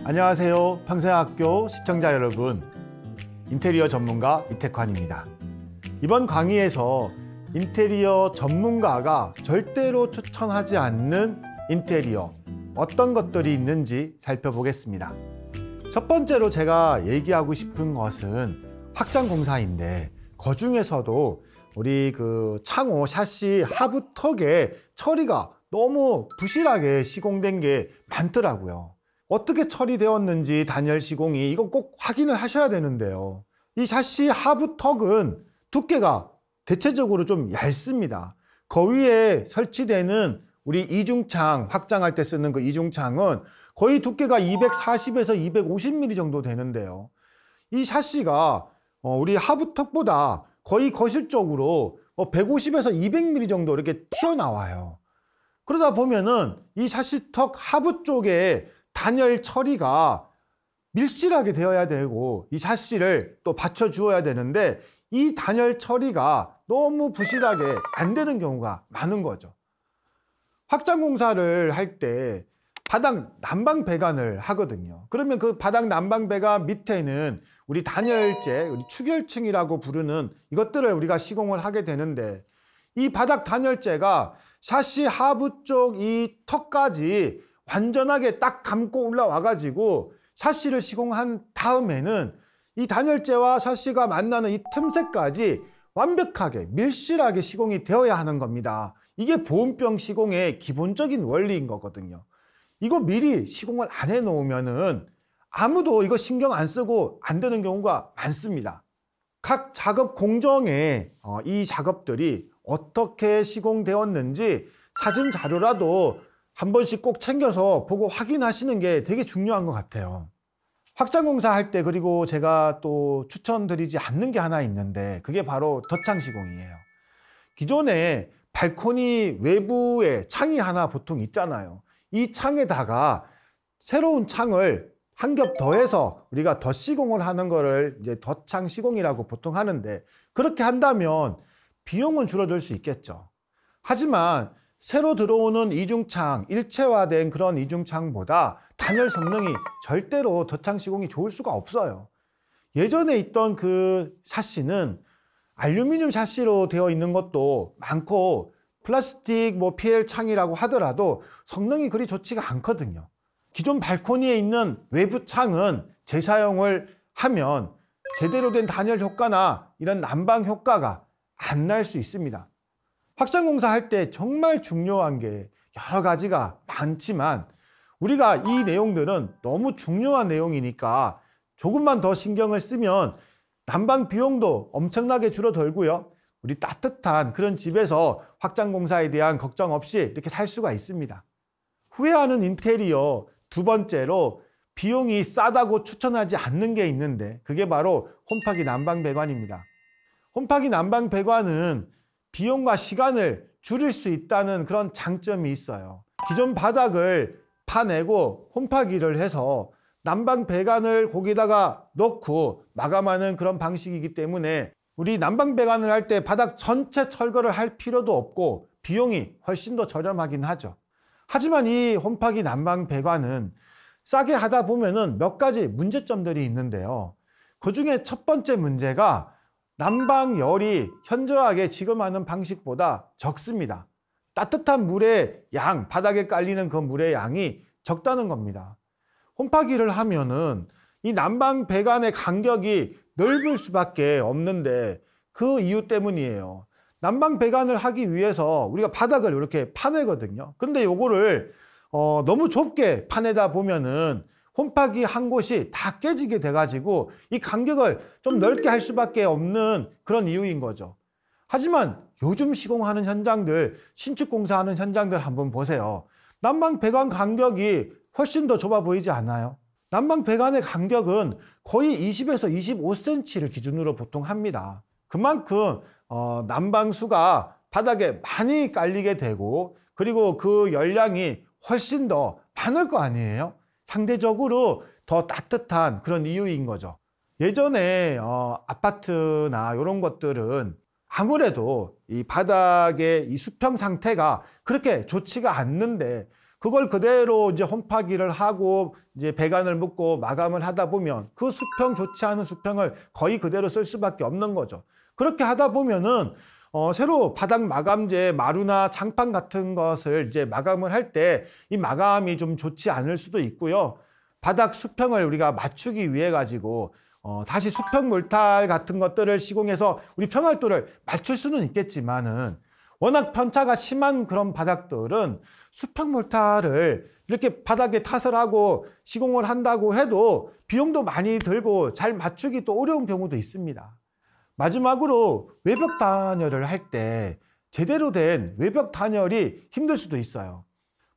안녕하세요. 평생학교 시청자 여러분, 인테리어 전문가 이택환입니다. 이번 강의에서 인테리어 전문가가 절대로 추천하지 않는 인테리어 어떤 것들이 있는지 살펴보겠습니다. 첫 번째로 제가 얘기하고 싶은 것은 확장 공사인데, 그 중에서도 우리 창호 샤시 하부턱에 처리가 너무 부실하게 시공된 게 많더라고요. 어떻게 처리되었는지 단열 시공이 이거 꼭 확인을 하셔야 되는데요. 이 샤시 하부턱은 두께가 대체적으로 좀 얇습니다. 그 위에 설치되는 우리 이중창, 확장할 때 쓰는 그 이중창은 거의 두께가 240에서 250mm 정도 되는데요. 이 샤시가 우리 하부턱보다 거의 거실적으로 150에서 200mm 정도 이렇게 튀어나와요. 그러다 보면은 이 샤시턱 하부 쪽에 단열 처리가 밀실하게 되어야 되고, 이 샤시를 또 받쳐 주어야 되는데 이 단열 처리가 너무 부실하게 안 되는 경우가 많은 거죠. 확장 공사를 할 때 바닥 난방 배관을 하거든요. 그러면 그 바닥 난방 배관 밑에는 우리 단열재, 우리 추결층이라고 부르는 이것들을 우리가 시공을 하게 되는데, 이 바닥 단열재가 샤시 하부 쪽 이 턱까지 완전하게 딱 감고 올라와 가지고 샤시를 시공한 다음에는 이 단열재와 샤시가 만나는 이 틈새까지 완벽하게 밀실하게 시공이 되어야 하는 겁니다. 이게 보온병 시공의 기본적인 원리인 거거든요. 이거 미리 시공을 안 해 놓으면은 아무도 이거 신경 안 쓰고 안 되는 경우가 많습니다. 각 작업 공정에 이 작업들이 어떻게 시공되었는지 사진 자료라도 한 번씩 꼭 챙겨서 보고 확인하시는 게 되게 중요한 것 같아요. 확장 공사할 때 그리고 제가 또 추천드리지 않는 게 하나 있는데, 그게 바로 덧창 시공이에요. 기존에 발코니 외부에 창이 하나 보통 있잖아요. 이 창에다가 새로운 창을 한 겹 더해서 우리가 덧시공을 하는 거를 이제 덧창 시공이라고 보통 하는데, 그렇게 한다면 비용은 줄어들 수 있겠죠. 하지만 새로 들어오는 이중창, 일체화된 그런 이중창보다 단열 성능이 절대로 덧창 시공이 좋을 수가 없어요. 예전에 있던 그 샤시는 알루미늄 샤시로 되어 있는 것도 많고, 플라스틱 PL 창이라고 하더라도 성능이 그리 좋지가 않거든요. 기존 발코니에 있는 외부 창은 재사용을 하면 제대로 된 단열 효과나 이런 난방 효과가 안 날 수 있습니다. 확장 공사할 때 정말 중요한 게 여러 가지가 많지만, 우리가 이 내용들은 너무 중요한 내용이니까 조금만 더 신경을 쓰면 난방 비용도 엄청나게 줄어들고요, 우리 따뜻한 그런 집에서 확장 공사에 대한 걱정 없이 이렇게 살 수가 있습니다. 후회하는 인테리어 두 번째로 비용이 싸다고 추천하지 않는 게 있는데, 그게 바로 홈파기 난방 배관입니다. 홈파기 난방 배관은 비용과 시간을 줄일 수 있다는 그런 장점이 있어요. 기존 바닥을 파내고 홈파기를 해서 난방 배관을 거기다가 넣고 마감하는 그런 방식이기 때문에 우리 난방 배관을 할 때 바닥 전체 철거를 할 필요도 없고 비용이 훨씬 더 저렴하긴 하죠. 하지만 이 홈파기 난방 배관은 싸게 하다 보면은 몇 가지 문제점들이 있는데요. 그 중에 첫 번째 문제가 난방열이 현저하게 지금 하는 방식보다 적습니다. 따뜻한 물의 양, 바닥에 깔리는 그 물의 양이 적다는 겁니다. 홈파기를 하면은 이 난방 배관의 간격이 넓을 수밖에 없는데, 그 이유 때문이에요. 난방 배관을 하기 위해서 우리가 바닥을 이렇게 파내거든요. 근데 요거를 너무 좁게 파내다 보면은 홈파기 한 곳이 다 깨지게 돼가지고 이 간격을 좀 넓게 할 수밖에 없는 그런 이유인 거죠. 하지만 요즘 시공하는 현장들, 신축 공사하는 현장들 한번 보세요. 난방 배관 간격이 훨씬 더 좁아 보이지 않나요? 난방 배관의 간격은 거의 20에서 25cm를 기준으로 보통 합니다. 그만큼 난방수가 바닥에 많이 깔리게 되고, 그리고 그 열량이 훨씬 더 많을 거 아니에요? 상대적으로 더 따뜻한 그런 이유인 거죠. 예전에 아파트나 이런 것들은 아무래도 이 바닥의 이 수평 상태가 그렇게 좋지가 않는데, 그걸 그대로 이제 홈파기를 하고 이제 배관을 묶고 마감을 하다 보면 그 수평 좋지 않은 수평을 거의 그대로 쓸 수밖에 없는 거죠. 그렇게 하다 보면은 새로 바닥 마감재 마루나 장판 같은 것을 이제 마감을 할 때 이 마감이 좀 좋지 않을 수도 있고요. 바닥 수평을 우리가 맞추기 위해 가지고 다시 수평 몰탈 같은 것들을 시공해서 우리 평활도를 맞출 수는 있겠지만은 워낙 편차가 심한 그런 바닥들은 수평 몰탈을 이렇게 바닥에 탓을 하고 시공을 한다고 해도 비용도 많이 들고 잘 맞추기 또 어려운 경우도 있습니다. 마지막으로 외벽 단열을 할 때 제대로 된 외벽 단열이 힘들 수도 있어요.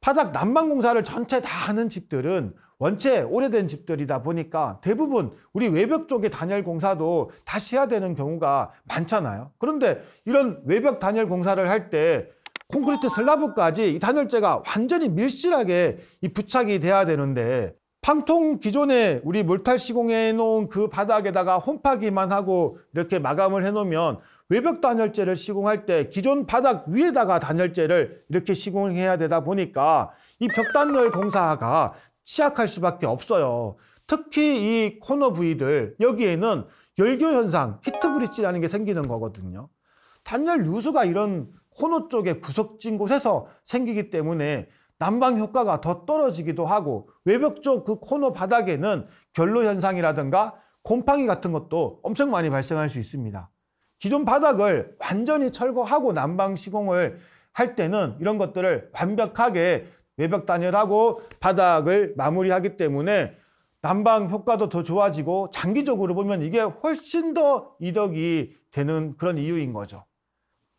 바닥 난방 공사를 전체 다 하는 집들은 원체 오래된 집들이다 보니까 대부분 우리 외벽 쪽의 단열 공사도 다시 해야 되는 경우가 많잖아요. 그런데 이런 외벽 단열 공사를 할 때 콘크리트 슬라브까지 이 단열재가 완전히 밀실하게 이 부착이 돼야 되는데 팡통 기존에 우리 몰탈 시공해 놓은 그 바닥에다가 홈파기만 하고 이렇게 마감을 해 놓으면 외벽 단열재를 시공할 때 기존 바닥 위에다가 단열재를 이렇게 시공을 해야 되다 보니까 이 벽 단열 공사가 취약할 수밖에 없어요. 특히 이 코너 부위들 여기에는 열교 현상, 히트 브릿지라는 게 생기는 거거든요. 단열 누수가 이런 코너 쪽에 구석진 곳에서 생기기 때문에 난방 효과가 더 떨어지기도 하고 외벽 쪽 그 코너 바닥에는 결로 현상이라든가 곰팡이 같은 것도 엄청 많이 발생할 수 있습니다. 기존 바닥을 완전히 철거하고 난방 시공을 할 때는 이런 것들을 완벽하게 외벽 단열하고 바닥을 마무리하기 때문에 난방 효과도 더 좋아지고 장기적으로 보면 이게 훨씬 더 이득이 되는 그런 이유인 거죠.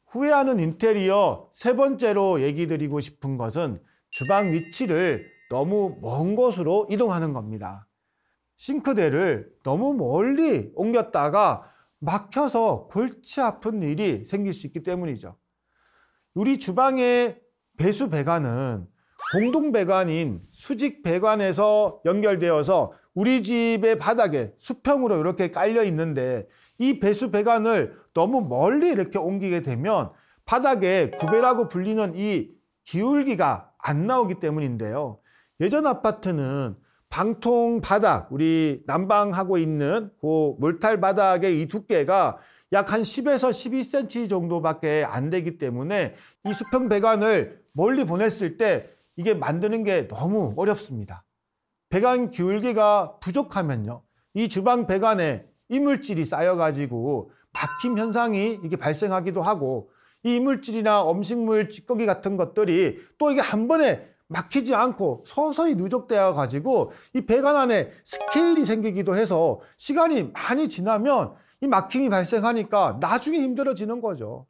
후회하는 인테리어 세 번째로 얘기 드리고 싶은 것은 주방 위치를 너무 먼 곳으로 이동하는 겁니다. 싱크대를 너무 멀리 옮겼다가 막혀서 골치 아픈 일이 생길 수 있기 때문이죠. 우리 주방의 배수 배관은 공동 배관인 수직 배관에서 연결되어서 우리 집의 바닥에 수평으로 이렇게 깔려 있는데 이 배수 배관을 너무 멀리 이렇게 옮기게 되면 바닥에 구배라고 불리는 이 기울기가 안 나오기 때문인데요. 예전 아파트는 방통 바닥, 우리 난방하고 있는 그 몰탈 바닥의 이 두께가 약 한 10에서 12cm 정도밖에 안 되기 때문에 이 수평 배관을 멀리 보냈을 때 이게 만드는 게 너무 어렵습니다. 배관 기울기가 부족하면요, 이 주방 배관에 이물질이 쌓여가지고 막힘 현상이 이게 발생하기도 하고 이 이물질이나 음식물 찌꺼기 같은 것들이 또 이게 한 번에 막히지 않고 서서히 누적되어 가지고 이 배관 안에 스케일이 생기기도 해서 시간이 많이 지나면 이 막힘이 발생하니까 나중에 힘들어지는 거죠.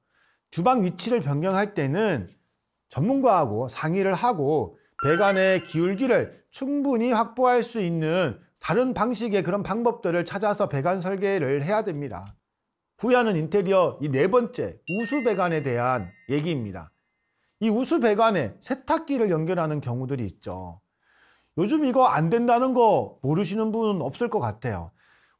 주방 위치를 변경할 때는 전문가하고 상의를 하고 배관의 기울기를 충분히 확보할 수 있는 다른 방식의 그런 방법들을 찾아서 배관 설계를 해야 됩니다. 후회하는 인테리어 이 네 번째, 우수 배관에 대한 얘기입니다. 이 우수 배관에 세탁기를 연결하는 경우들이 있죠. 요즘 이거 안 된다는 거 모르시는 분은 없을 것 같아요.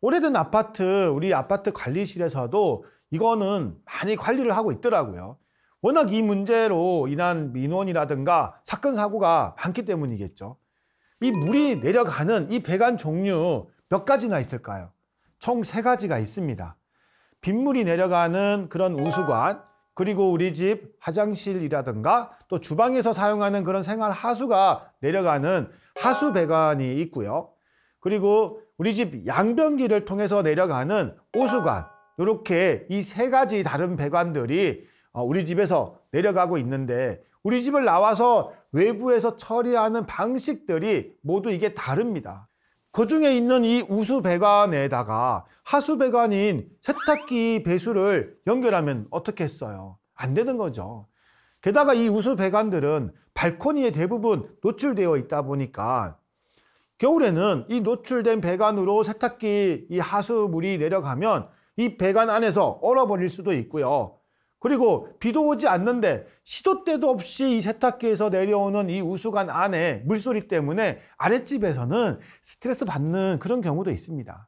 오래된 아파트, 우리 아파트 관리실에서도 이거는 많이 관리를 하고 있더라고요. 워낙 이 문제로 인한 민원이라든가 사건, 사고가 많기 때문이겠죠. 이 물이 내려가는 이 배관 종류 몇 가지나 있을까요? 총 3가지가 있습니다. 빗물이 내려가는 그런 우수관, 그리고 우리 집 화장실이라든가 또 주방에서 사용하는 그런 생활 하수가 내려가는 하수 배관이 있고요. 그리고 우리 집 양변기를 통해서 내려가는 오수관, 이렇게 이 3가지 다른 배관들이 우리 집에서 내려가고 있는데 우리 집을 나와서 외부에서 처리하는 방식들이 모두 이게 다릅니다. 그 중에 있는 이 우수 배관에다가 하수 배관인 세탁기 배수를 연결하면 어떻게 했어요? 안 되는 거죠. 게다가 이 우수 배관들은 발코니에 대부분 노출되어 있다 보니까 겨울에는 이 노출된 배관으로 세탁기 이 하수물이 내려가면 이 배관 안에서 얼어버릴 수도 있고요. 그리고 비도 오지 않는데 시도 때도 없이 이 세탁기에서 내려오는 이 우수관 안에 물소리 때문에 아랫집에서는 스트레스 받는 그런 경우도 있습니다.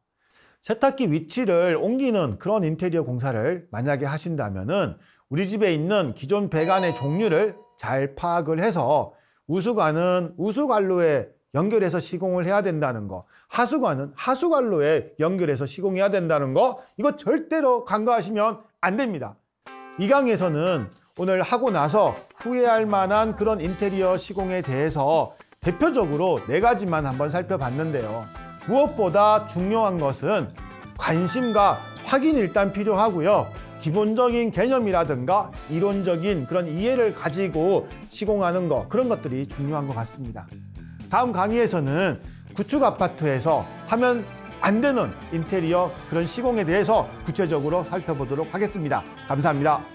세탁기 위치를 옮기는 그런 인테리어 공사를 만약에 하신다면은 우리 집에 있는 기존 배관의 종류를 잘 파악을 해서 우수관은 우수관로에 연결해서 시공을 해야 된다는 거, 하수관은 하수관로에 연결해서 시공해야 된다는 거, 이거 절대로 간과하시면 안 됩니다. 이 강의에서는 오늘 하고 나서 후회할 만한 그런 인테리어 시공에 대해서 대표적으로 4가지만 한번 살펴봤는데요. 무엇보다 중요한 것은 관심과 확인이 일단 필요하고요. 기본적인 개념이라든가 이론적인 그런 이해를 가지고 시공하는 거, 그런 것들이 중요한 것 같습니다. 다음 강의에서는 구축 아파트에서 하면 안 되는 인테리어 그런 시공에 대해서 구체적으로 살펴보도록 하겠습니다. 감사합니다.